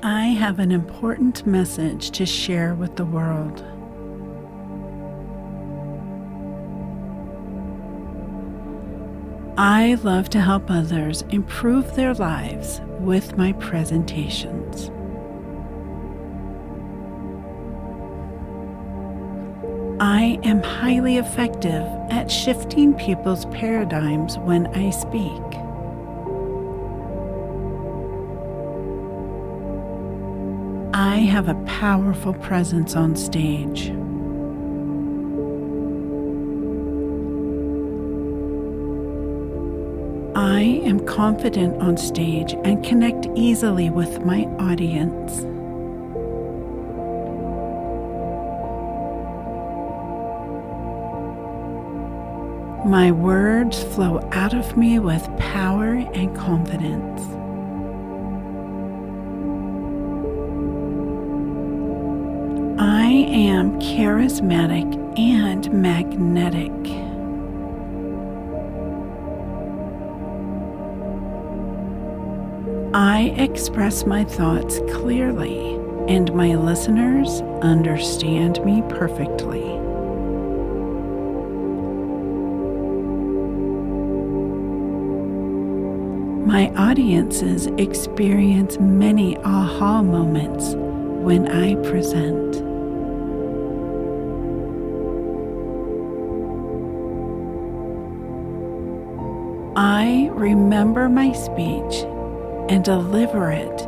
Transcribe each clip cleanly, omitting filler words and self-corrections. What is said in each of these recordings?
I have an important message to share with the world. I love to help others improve their lives with my presentations. I am highly effective at shifting people's paradigms when I speak. I have a powerful presence on stage. I am confident on stage and connect easily with my audience. My words flow out of me with power and confidence. I am charismatic and magnetic. I express my thoughts clearly, and my listeners understand me perfectly. My audiences experience many aha moments when I present. I remember my speech and deliver it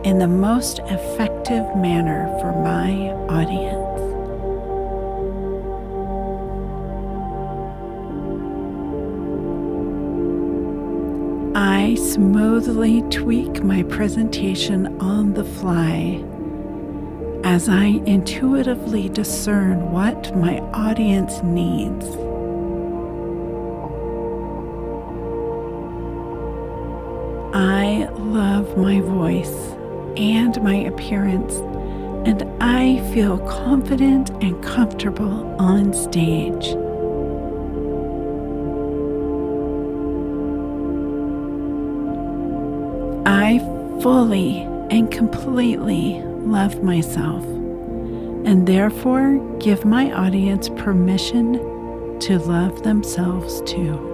in the most effective manner for my audience. I smoothly tweak my presentation on the fly as I intuitively discern what my audience needs. I love my voice and my appearance, and I feel confident and comfortable on stage. I fully and completely love myself, and therefore give my audience permission to love themselves too.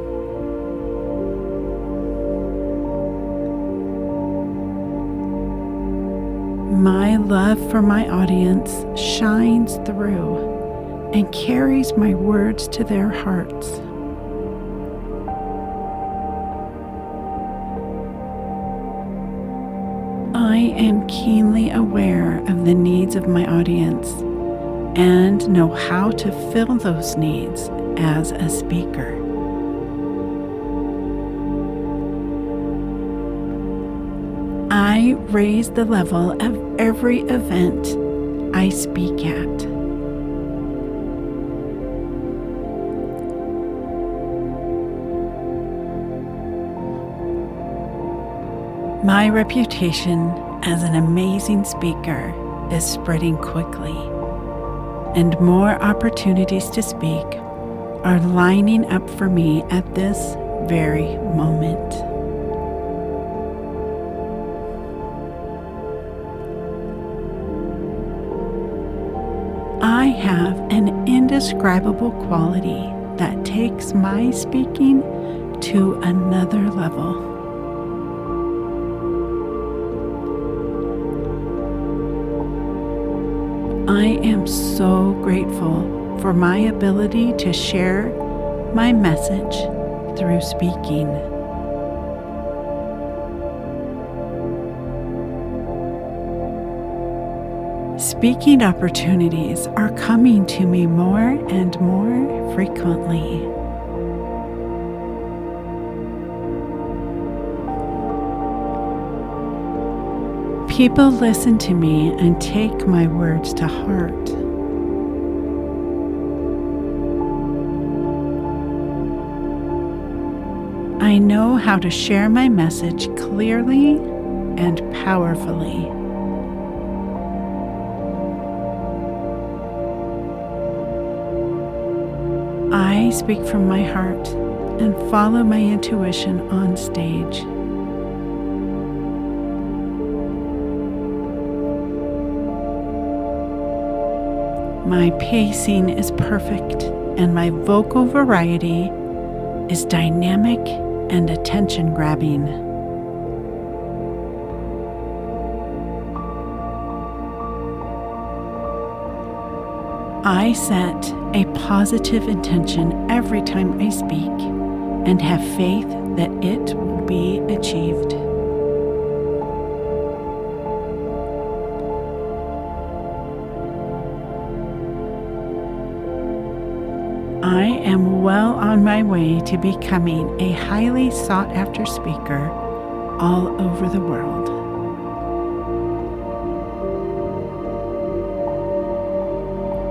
My love for my audience shines through and carries my words to their hearts. I am keenly aware of the needs of my audience and know how to fill those needs as a speaker. I raise the level of every event I speak at. My reputation as an amazing speaker is spreading quickly, and more opportunities to speak are lining up for me at this very moment. I have an indescribable quality that takes my speaking to another level. I am so grateful for my ability to share my message through speaking. Speaking opportunities are coming to me more and more frequently. People listen to me and take my words to heart. I know how to share my message clearly and powerfully. I speak from my heart and follow my intuition on stage. My pacing is perfect, and my vocal variety is dynamic and attention-grabbing. I set a positive intention every time I speak and have faith that it will be achieved. I am well on my way to becoming a highly sought-after speaker all over the world.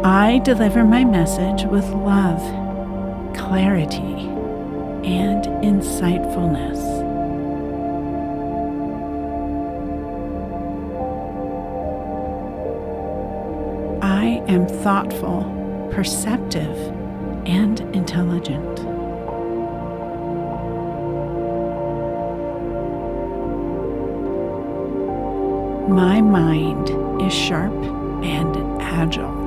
I deliver my message with love, clarity, and insightfulness. I am thoughtful, perceptive, and intelligent. My mind is sharp and agile.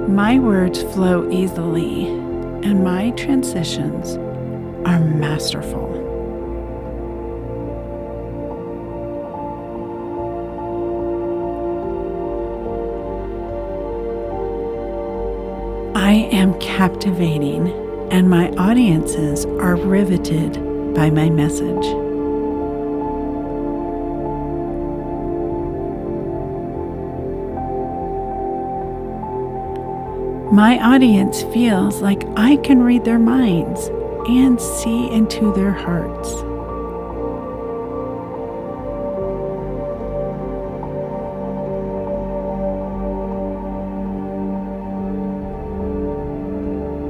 My words flow easily, and my transitions are masterful. I am captivating, and my audiences are riveted by my message. My audience feels like I can read their minds and see into their hearts.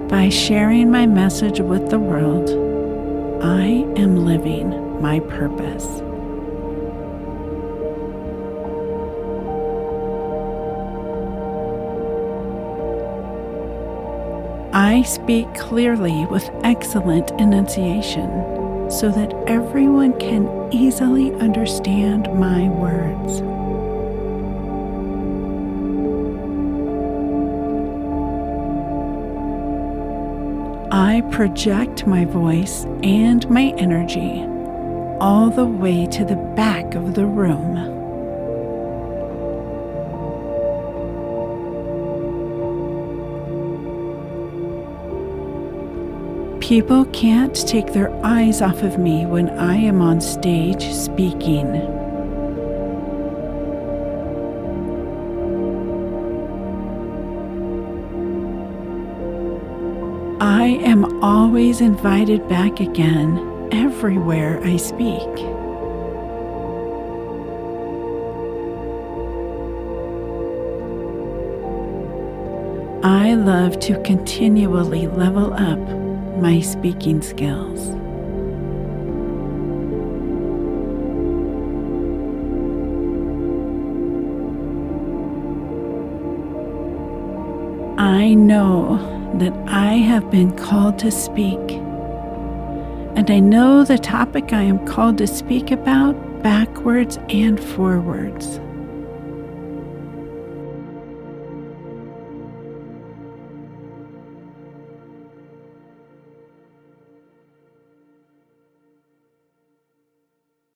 By sharing my message with the world, I am living my purpose. I speak clearly with excellent enunciation so that everyone can easily understand my words. I project my voice and my energy all the way to the back of the room. People can't take their eyes off of me when I am on stage speaking. I am always invited back again everywhere I speak. I love to continually level up my speaking skills. I know that I have been called to speak, and I know the topic I am called to speak about backwards and forwards.